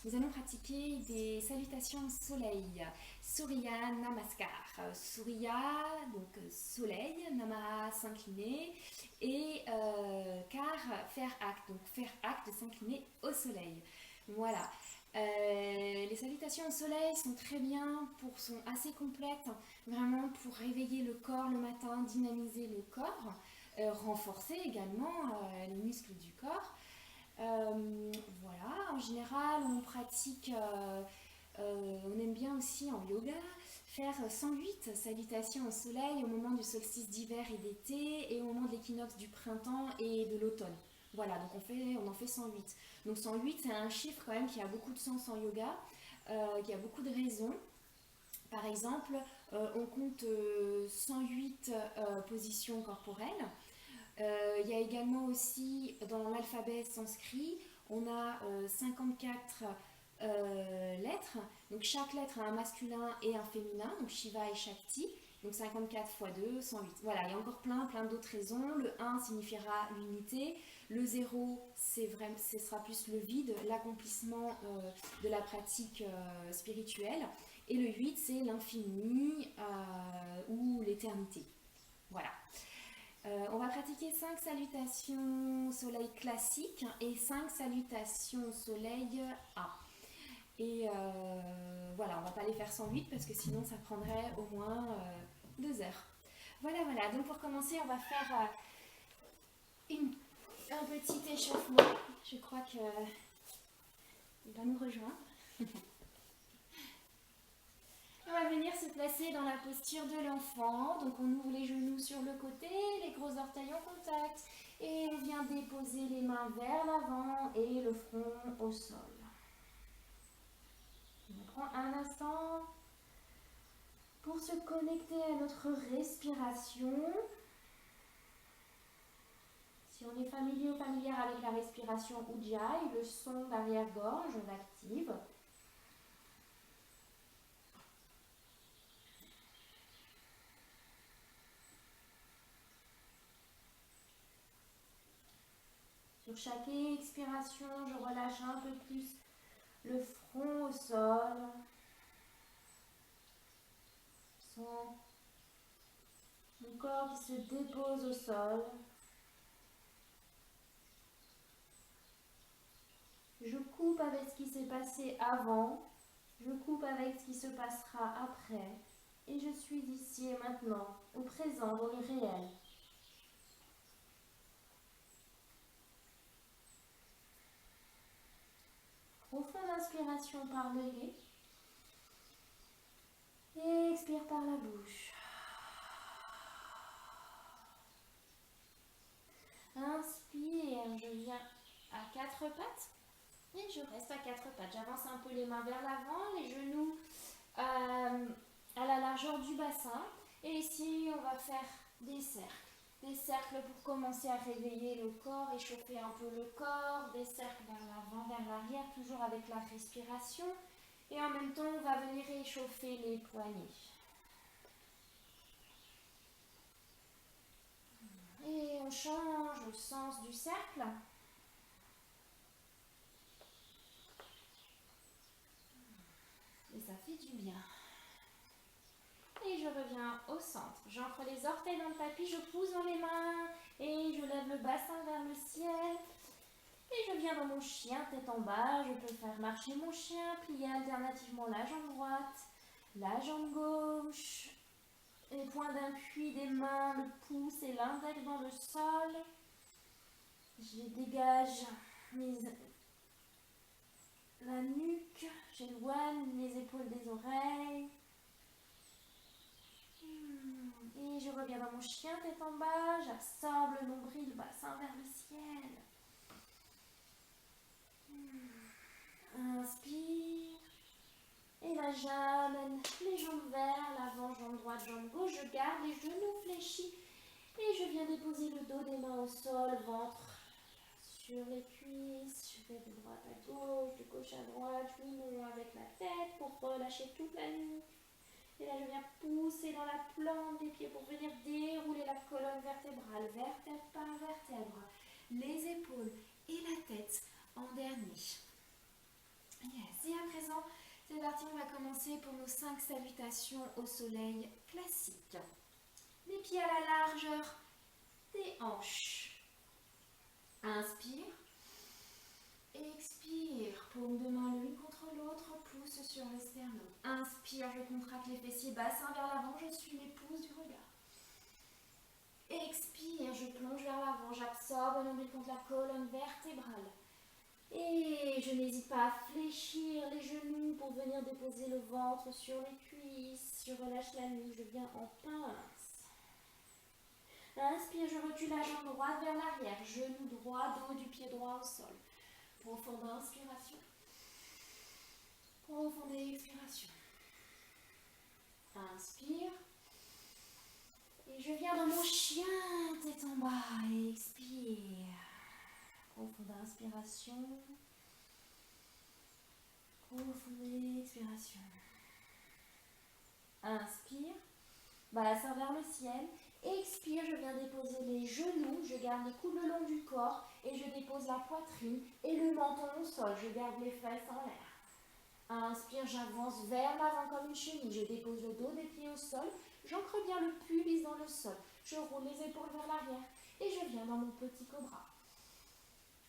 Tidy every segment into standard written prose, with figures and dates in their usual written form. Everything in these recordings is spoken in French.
nous allons pratiquer des salutations au soleil. Surya Namaskar. Surya, donc soleil, Nama s'incliner et Kar, faire acte. Donc faire acte de s'incliner au soleil. Voilà. Les salutations au soleil sont très bien, sont assez complètes, vraiment pour réveiller le corps le matin, dynamiser le corps, renforcer également les muscles du corps. Voilà, en général, on pratique, on aime bien aussi en yoga faire 108 salutations au soleil au moment du solstice d'hiver et d'été et au moment de l'équinoxe du printemps et de l'automne. Voilà, donc on en fait 108. Donc 108, c'est un chiffre quand même qui a beaucoup de sens en yoga, qui a beaucoup de raisons. Par exemple, on compte 108 positions corporelles. Il y a également aussi dans l'alphabet sanskrit, on a 54 lettres. Donc chaque lettre a un masculin et un féminin, donc Shiva et Shakti. Donc 54 x 2, 108. Voilà, il y a encore plein d'autres raisons. Le 1 signifiera l'unité. Le 0, ce sera plus le vide, l'accomplissement de la pratique spirituelle. Et le 8, c'est l'infini ou l'éternité. Voilà. On va pratiquer 5 salutations soleil classiques et 5 salutations soleil A. Et voilà, on va pas les faire 108 parce que sinon ça prendrait au moins 2 heures. Voilà, donc pour commencer, on va faire un petit échauffement. Je crois qu'il va nous rejoindre. On va venir se placer dans la posture de l'enfant. Donc on ouvre les genoux sur le côté, les gros orteils en contact. Et on vient déposer les mains vers l'avant et le front au sol. On prend un instant pour se connecter à notre respiration. Si on est familier ou familière avec la respiration Ujjayi, le son d'arrière-gorge, on l'active. Sur chaque expiration, je relâche un peu plus le front au sol. Je sens mon corps qui se dépose au sol. Je coupe avec ce qui s'est passé avant. Je coupe avec ce qui se passera après. Et je suis ici et maintenant, au présent, dans le réel. Profonde inspiration par le nez. Et expire par la bouche. Inspire, je viens à 4 pattes. Et je reste à 4 pattes. J'avance un peu les mains vers l'avant, les genoux à la largeur du bassin. Et ici, on va faire des cercles. Des cercles pour commencer à réveiller le corps, échauffer un peu le corps. Des cercles vers l'avant, vers l'arrière, toujours avec la respiration. Et en même temps, on va venir échauffer les poignets. Et on change le sens du cercle. Et ça fait du bien. Et je reviens au centre. J'ancre les orteils dans le tapis, je pousse dans les mains et je lève le bassin vers le ciel. Et je viens dans mon chien, tête en bas. Je peux faire marcher mon chien, plier alternativement la jambe droite, la jambe gauche. Les points d'appui des mains, le pouce et l'index dans le sol. Je dégage la nuque, j'éloigne les épaules des oreilles. Et je reviens dans mon chien, tête en bas, j'absorbe le nombril, bassin vers le ciel. Inspire. Et là, j'amène les jambes vers l'avant, jambe droite, jambe gauche. Je garde les genoux fléchis. Et je viens déposer le dos des mains au sol, ventre sur les cuisses. Je vais de droite à gauche, de gauche à droite. Je monte avec la tête pour relâcher toute la nuque. Et là, je viens pousser dans la plante des pieds pour venir dérouler la colonne vertébrale, vertèbre par vertèbre, les épaules et la tête en dernier. Yes. Et à présent, c'est parti, on va commencer pour nos 5 salutations au soleil classiques. Les pieds à la largeur des hanches. Inspire. Expire. Paume de main l'une contre l'autre, pouce sur le sternum. Inspire, je contracte les fessiers, bassin vers l'avant, je suis les pouces du regard. Expire, je plonge vers l'avant, j'absorbe le nombril contre la colonne vertébrale. Et je n'hésite pas à fléchir les genoux pour venir déposer le ventre sur les cuisses. Je relâche la nuque, je viens en pince. Inspire, je recule la jambe droite vers l'arrière, genou droit, dos du pied droit au sol. Profonde inspiration. Profonde expiration. Inspire. Et je viens dans mon chien, tête en bas. Expire. Profonde inspiration. Profonde expiration. Inspire. Bassin vers le ciel. Expire, je viens déposer les genoux. Je garde les coudes le long du corps. Et je dépose la poitrine et le menton au sol. Je garde les fesses en l'air. Inspire, j'avance vers l'avant comme une chenille. Je dépose le dos des pieds au sol. J'ancre bien le pubis dans le sol. Je roule les épaules vers l'arrière. Et je viens dans mon petit cobra.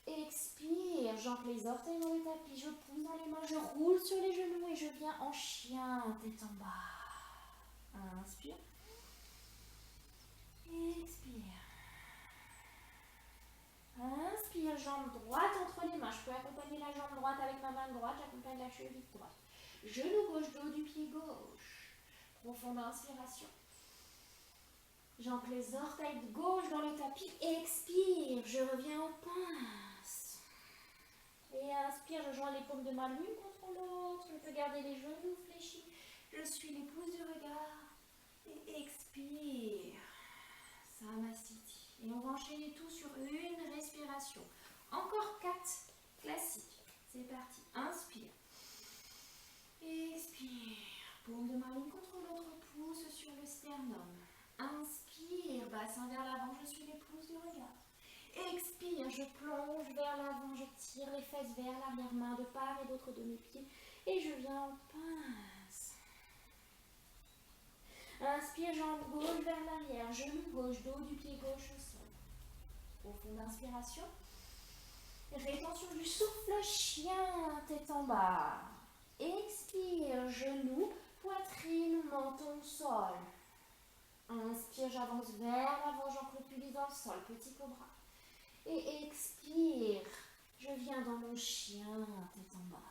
Expire, j'ancre les orteils dans le tapis. Je pousse dans les mains. Je roule sur les genoux et je viens en chien, tête en bas. Inspire. Expire. Inspire, jambe droite entre les mains. Je peux accompagner la jambe droite avec ma main droite. J'accompagne la cheville droite. Genou gauche, dos du pied gauche. Profonde inspiration. J'ancre les orteils de gauche dans le tapis. Expire, je reviens en pince. Et inspire, je joins les paumes de main l'une contre l'autre. Je peux garder les genoux fléchis. Je suis les pouces du regard. Et expire. Samasthiti. Et on va enchaîner tout sur une respiration. Encore 4 classiques. C'est parti. Inspire. Expire. Paume de main l'une contre l'autre, pouce sur le sternum. Inspire, bassin vers l'avant, je suis les pouces du regard. Expire, je plonge vers l'avant, je tire les fesses vers l'arrière, main de part et d'autre de mes pieds. Et je viens en pince. Inspire, jambe gauche vers l'arrière, genou gauche, dos du pied gauche au sol. Profonde inspiration. Rétention du souffle, chien, tête en bas. Expire, genou, poitrine, menton, sol. Inspire, j'avance vers l'avant, j'ancre le pubis dans le sol, petit cobra. Et expire, je viens dans mon chien, tête en bas.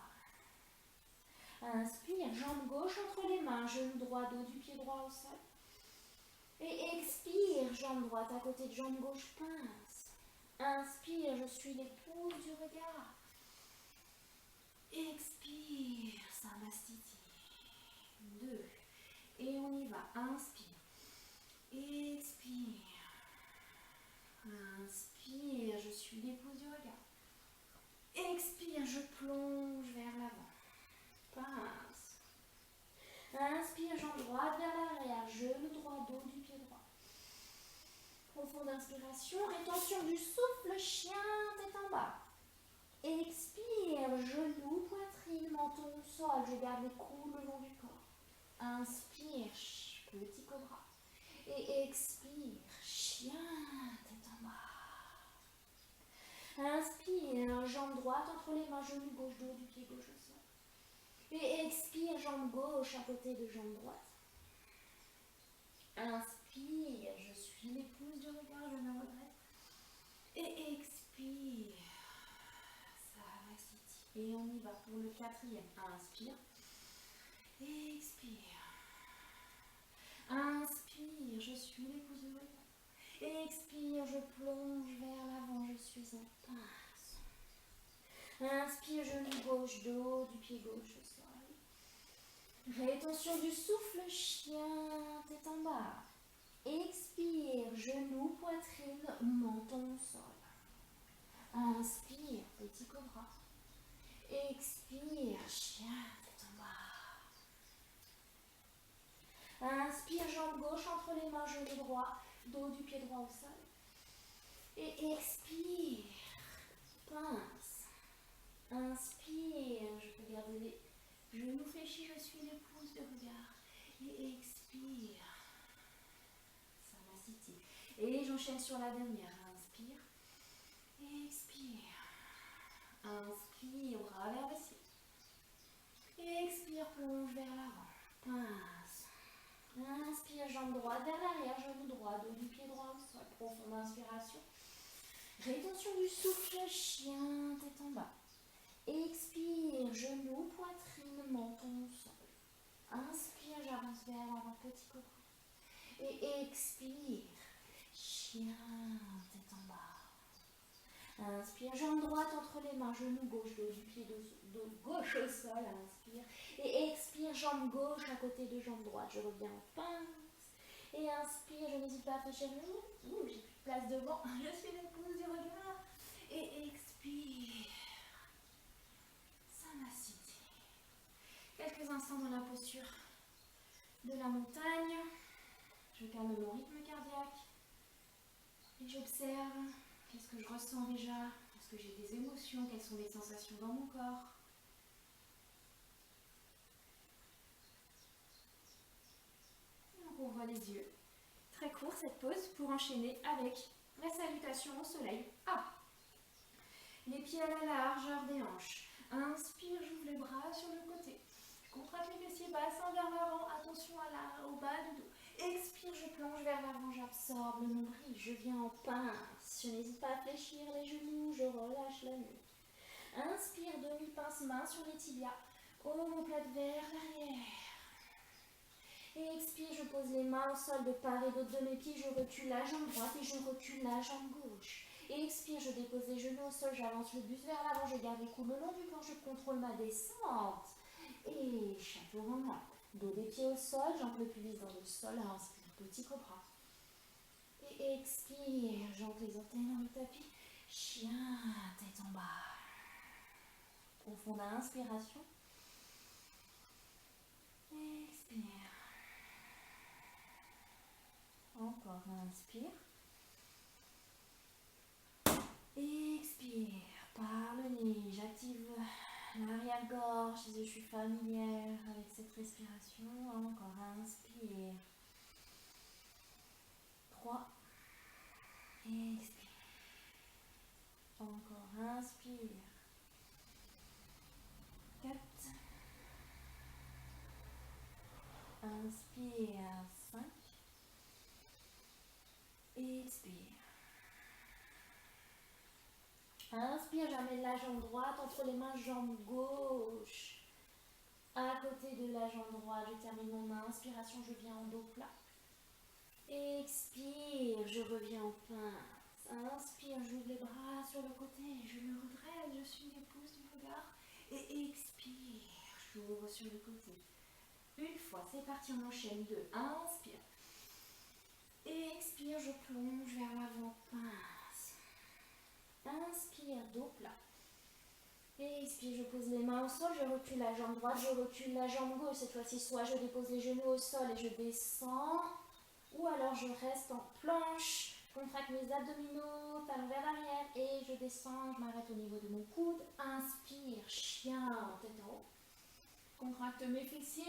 Inspire, jambe gauche entre les mains, genou droit, dos du pied droit au sol. Et expire, jambe droite à côté de jambe gauche, pince. Inspire, je suis les pouces du regard. Expire, Samasthiti. 2. Et on y va. Inspire. Expire. Inspire, je suis les pouces du regard. Expire, je plonge vers l'avant. Pince. Inspire, jambe droite vers l'arrière, genou droit, dos du pied droit. Profonde inspiration, rétention du souffle, chien, tête en bas. Expire, genou, poitrine, menton, sol. Je garde les coudes le long du corps. Inspire, petit cobra. Et expire, chien, tête en bas. Inspire, jambe droite entre les mains, genou gauche, dos du pied gauche au sol. Et expire, jambe gauche à côté de jambe droite. Inspire, je suis les pouces du regard, je me redresse. Et expire. Samasthiti. Et on y va pour le 4e. Inspire. Expire. Inspire, je suis les pouces du regard. Expire, je plonge vers l'avant, je suis en pince. Inspire, genou gauche, dos du pied gauche au sol. Rétention du souffle, chien, tête en bas. Expire, genou, poitrine, menton au sol. Inspire, petit cobra. Expire, chien, tête en bas. Inspire, jambe gauche entre les mains, genou droit, dos du pied droit au sol. Et expire, pince. Inspire, je peux garder les genoux fléchis, je suis les pouces de regard. Et expire. Samasthiti. Et j'enchaîne sur la dernière. Inspire. Expire. Inspire, bras vers le ciel. Expire, plonge vers l'avant. Pince. Inspire, jambe droite vers l'arrière, genou droit, dos du pied droit au sol. Profonde inspiration. Rétention du souffle, chien, tête en bas. Expire, genou, poitrine, menton au sol. Inspire, j'avance vers l'avant, petit cobra. Et expire, chien, tête en bas. Inspire, jambe droite entre les mains, genou gauche, dos du pied, dos gauche au sol. Inspire. Et expire, jambe gauche à côté de jambe droite. Je reviens en pince. Et inspire, je n'hésite pas à fléchir le genou. J'ai plus de place devant. Je suis l'épouse du regard. Et expire. Samasthiti. Quelques instants dans la posture de la montagne. Je calme mon rythme cardiaque. Et j'observe. Qu'est-ce que je ressens déjà? Est-ce que j'ai des émotions? Quelles sont les sensations dans mon corps? Et on ouvre les yeux. Très court cette pause pour enchaîner avec la salutation au soleil. Les pieds à la largeur des hanches. Inspire, j'ouvre les bras sur le côté. Je contracte les fessiers, bassin vers l'avant. Attention au bas du dos. Expire, je plonge vers l'avant, j'absorbe le nombril. Je viens en pince. Je n'hésite pas à fléchir les genoux, je relâche la nuque. Inspire, demi-pince, main sur les tibias. Omoplate vers l'arrière. Et expire, je pose les mains au sol de part et d'autre de mes pieds. Je recule la jambe droite et je recule la jambe gauche. Et expire, je dépose les genoux au sol, j'avance le buste vers l'avant, je garde les coudes le long du corps, je contrôle ma descente. Et chapeau en main. Dos des pieds au sol, jambes le pubis dans le sol, inspire, petit cobra. Et expire, j'entre les orteils dans le tapis. Chien, tête en bas. Profonde inspiration. Expire. Encore, inspire. Expire. Par le nez, j'active l'arrière-gorge, je suis familière avec cette respiration. Encore, inspire. 3. Expire. Encore, inspire. 4. Inspire. 5. Expire. Inspire, j'amène la jambe droite entre les mains, jambe gauche. À côté de la jambe droite, je termine mon inspiration, je viens en dos plat. Expire, je reviens en pince. Inspire, j'ouvre les bras sur le côté, je me redresse, je suis l'épouse du regard. Et expire, j'ouvre sur le côté. Une fois, c'est parti, on enchaîne. 2. Inspire. Expire, je plonge vers l'avant, pince. Inspire, dos plat. Expire, je pose les mains au sol, je recule la jambe droite, je recule la jambe gauche. Cette fois-ci, soit je dépose les genoux au sol et je descends, ou alors je reste en planche. Je contracte mes abdominaux, talons vers l'arrière et je descends, je m'arrête au niveau de mon coude. Inspire, chien, tête en haut. Contracte mes fessiers,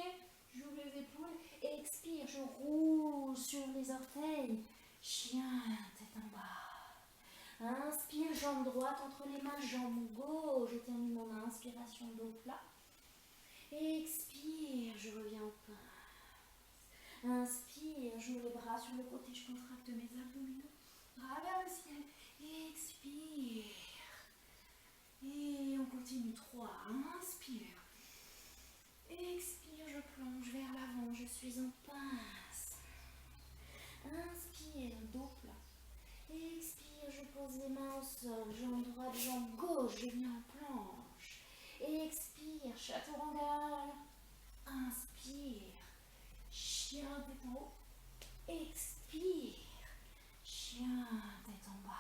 j'ouvre les épaules. Expire, je roule sur les orteils. Chien, tête en bas. Inspire, jambe droite entre les mains, jambe gauche. Je termine mon inspiration, dos plat. Expire, je reviens en pince. Inspire, j'ouvre les bras sur le côté, je contracte mes abdominaux. Bras vers le ciel. Expire. Et on continue. 3. Inspire. Expire, je plonge vers l'avant, je suis en pince. Inspire, dos plat. Expire, je pose les mains au sol, jambe droite, jambe gauche, je viens en planche. Expire, chaturanga. Inspire, chien tête en haut. Expire, chien tête en bas.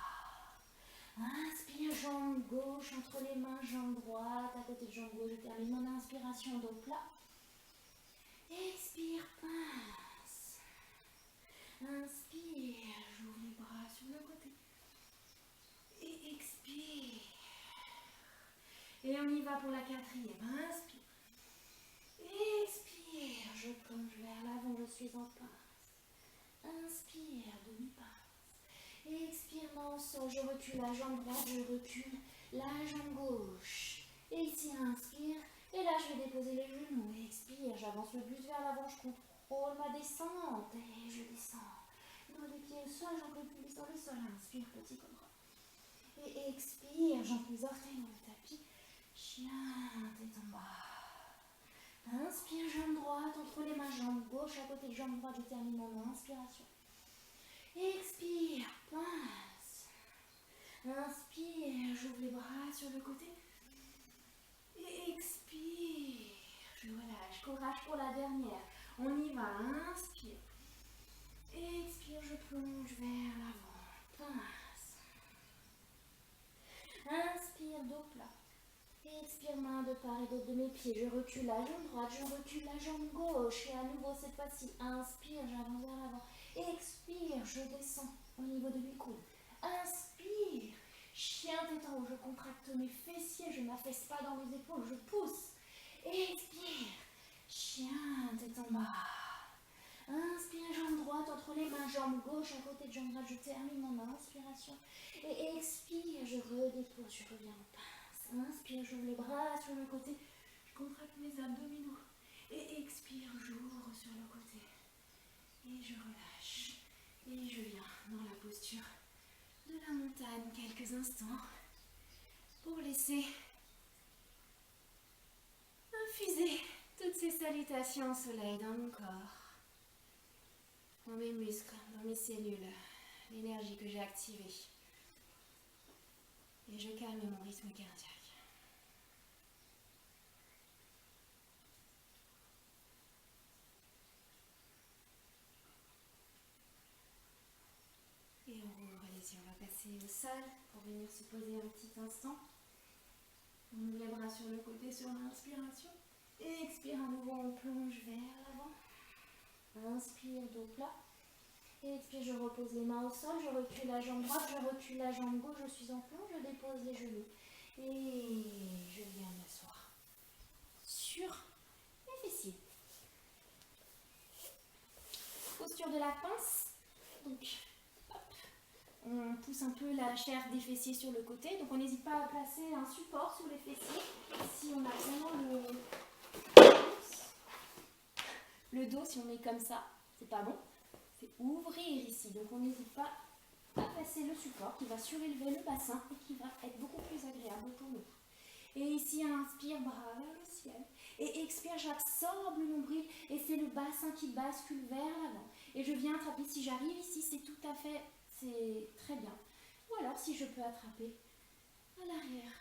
Inspire, jambe gauche entre les mains, jambe droite, à côté de jambe gauche, je termine mon inspiration, dos plat. Expire, pince. Inspire, j'ouvre les bras sur le côté. Et expire. Et on y va pour la quatrième. Inspire. Expire. Je plonge vers l'avant, je suis en pince. Inspire, demi-pince. Expire, main au sol, je recule la jambe droite, je recule la jambe gauche. Et ici, inspire. Et là, je vais déposer les genoux. Expire, j'avance le buste vers l'avant, je contrôle ma descente. Et je descends. Dans les pieds au sol, j'en peux plus sur le sol. Inspire, petit cobra. Et expire, j'entre les orteils dans le tapis. Chien, tête en bas. Inspire, jambe droite entre les mains, jambe gauche à côté de jambe droite. Je termine mon inspiration. Expire, pince. Inspire, j'ouvre les bras sur le côté. Et expire, je relâche. Courage pour la dernière. On y va, inspire. Expire, je plonge vers l'avant. Pince. Inspire, dos plat. Expire, main de part et d'autre de mes pieds. Je recule la jambe droite, je recule la jambe gauche. Et à nouveau, cette fois-ci, inspire, j'avance vers l'avant. Expire, je descends au niveau de mes coudes. Inspire, chien tête en haut, je contracte mes fessiers, je ne m'affaisse pas dans les épaules, je pousse. Expire, chien tête en bas. Inspire, jambe droite entre les mains, jambe gauche à côté de jambe droite. Je termine mon inspiration. Et expire, je redépose, je reviens en pince. Inspire, j'ouvre les bras sur le côté. Je contracte mes abdominaux. Et expire, j'ouvre sur le côté. Et je relâche. Et je viens dans la posture de la montagne quelques instants pour laisser infuser toutes ces salutations au soleil dans mon corps. Dans mes muscles, dans mes cellules, l'énergie que j'ai activée. Et je calme mon rythme cardiaque. Et on rouvre les yeux, on va passer au sol pour venir se poser un petit instant. On ouvre les bras sur le côté sur l'inspiration. Et expire à nouveau, on plonge vers l'avant. Inspire, dos plat. Et expire, je repose les mains au sol, je recule la jambe droite, je recule la jambe gauche, je suis en plonge, je dépose les genoux. Et je viens m'asseoir sur les fessiers. Posture de la pince. Donc, hop, on pousse un peu la chair des fessiers sur le côté. Donc, on n'hésite pas à placer un support sur les fessiers. Si on a vraiment le dos, si on met comme ça, c'est pas bon. C'est ouvrir ici. Donc, on n'hésite pas à placer le support qui va surélever le bassin et qui va être beaucoup plus agréable pour nous. Et ici, inspire, bras vers le ciel. Et expire, j'absorbe le nombril et c'est le bassin qui bascule vers l'avant. Et je viens attraper, si j'arrive ici, c'est tout à fait, c'est très bien. Ou alors, si je peux attraper à l'arrière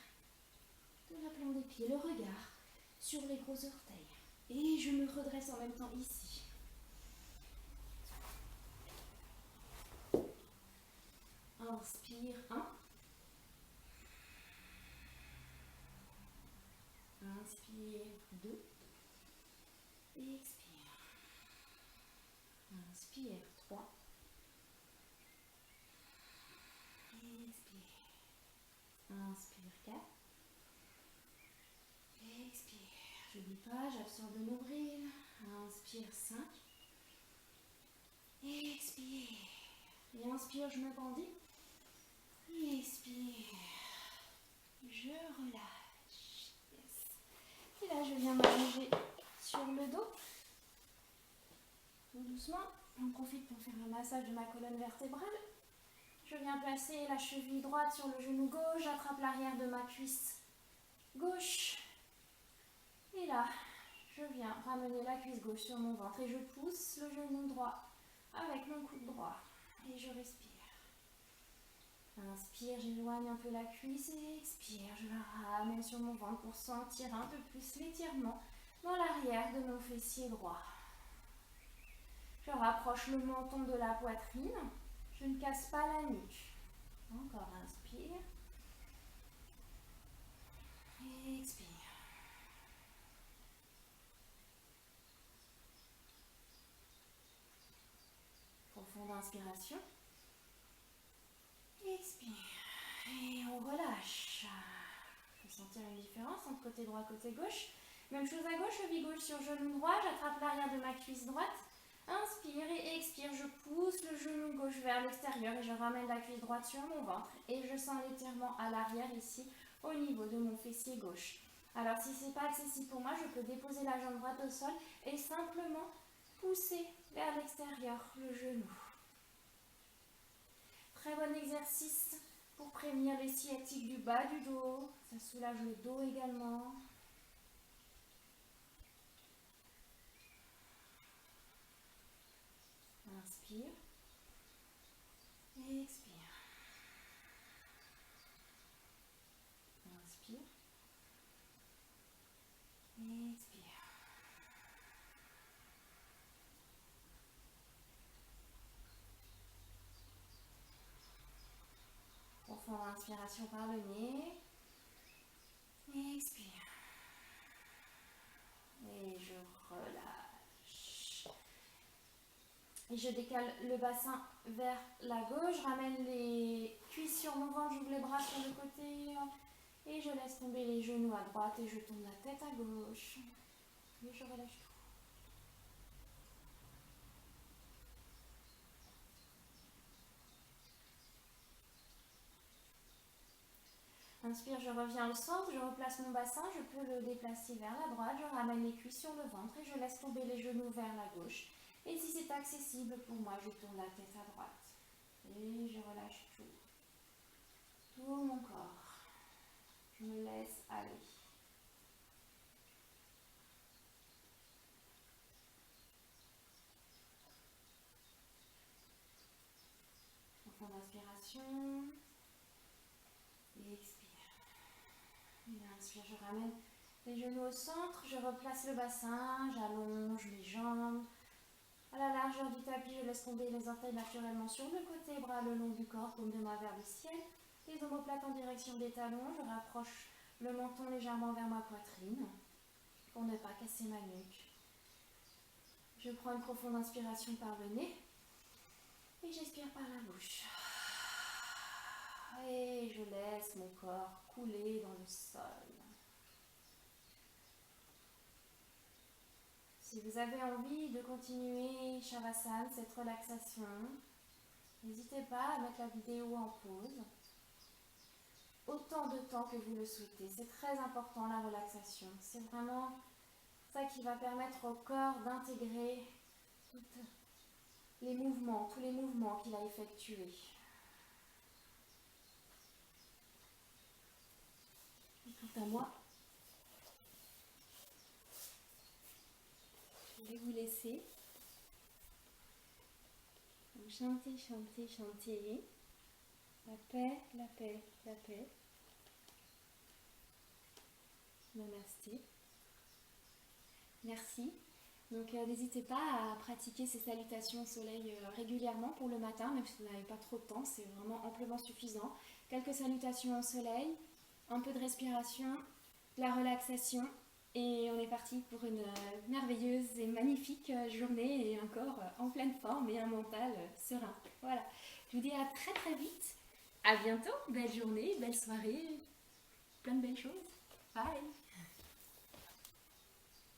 de la plante des pieds, le regard sur les gros orteils. Et je me redresse en même temps ici. Inspire, 1. Inspire, 2. Expire. Inspire, 3. Expire. Inspire, 4. Expire. J'oublie pas, j'absorbe le nombril. Inspire, 5. Expire. Et inspire, je me bandis. Expire. Je relâche. Yes. Et là, je viens m'allonger sur le dos. Tout doucement. J'en profite pour faire le massage de ma colonne vertébrale. Je viens placer la cheville droite sur le genou gauche. J'attrape l'arrière de ma cuisse gauche. Et là, je viens ramener la cuisse gauche sur mon ventre. Et je pousse le genou droit avec mon coude droit. Et je respire. Inspire, j'éloigne un peu la cuisse et expire, je la ramène sur mon ventre pour sentir un peu plus l'étirement dans l'arrière de mon fessier droit. Je rapproche le menton de la poitrine, je ne casse pas la nuque. Encore, inspire. Et expire. Profonde inspiration. Expire. Et on relâche. sentir une différence entre côté droit et côté gauche. Même chose à gauche, cheville gauche sur genou droit, j'attrape l'arrière de ma cuisse droite. Inspire et expire, je pousse le genou gauche vers l'extérieur et je ramène la cuisse droite sur mon ventre. Et je sens l'étirement à l'arrière ici, au niveau de mon fessier gauche. Alors si ce n'est pas accessible pour moi, je peux déposer la jambe droite au sol et simplement pousser vers l'extérieur le genou. Très bon exercice pour prévenir les sciatiques du bas du dos. Ça soulage le dos également. Inspire. Expire. Inspire. Expire. Profonde inspiration par le nez. Expire. Et je relâche. Et je décale le bassin vers la gauche. Je ramène les cuisses sur mon ventre. J'ouvre les bras sur le côté. Et je laisse tomber les genoux à droite. Et je tourne la tête à gauche. Et je relâche tout. Inspire, je reviens au centre, je replace mon bassin, je peux le déplacer vers la droite, je ramène les cuisses sur le ventre et je laisse tomber les genoux vers la gauche. Et si c'est accessible pour moi, je tourne la tête à droite. Et je relâche tout. Tout mon corps. Je me laisse aller. Profonde inspiration. Et expire. Et inspire, je ramène les genoux au centre, je replace le bassin, j'allonge les jambes. À la largeur du tapis, je laisse tomber les orteils naturellement sur le côté, bras le long du corps, paume de main vers le ciel. Les omoplates en direction des talons, je rapproche le menton légèrement vers ma poitrine pour ne pas casser ma nuque. Je prends une profonde inspiration par le nez et j'expire par la bouche. Et je laisse mon corps couler dans le sol. Si vous avez envie de continuer Shavasana, cette relaxation, n'hésitez pas à mettre la vidéo en pause. Autant de temps que vous le souhaitez. C'est très important la relaxation. C'est vraiment ça qui va permettre au corps d'intégrer tous les mouvements qu'il a effectués. Et quant à moi, je vais vous laisser. Vous chantez, chantez, chantez. La paix, la paix, la paix. Namasté. Merci. Donc n'hésitez pas à pratiquer ces salutations au soleil régulièrement pour le matin, même si vous n'avez pas trop de temps, c'est vraiment amplement suffisant. Quelques salutations au soleil, un peu de respiration, de la relaxation, et on est parti pour une merveilleuse et magnifique journée, et un corps en pleine forme et un mental serein. Voilà, je vous dis à très très vite, à bientôt, belle journée, belle soirée, plein de belles choses, bye.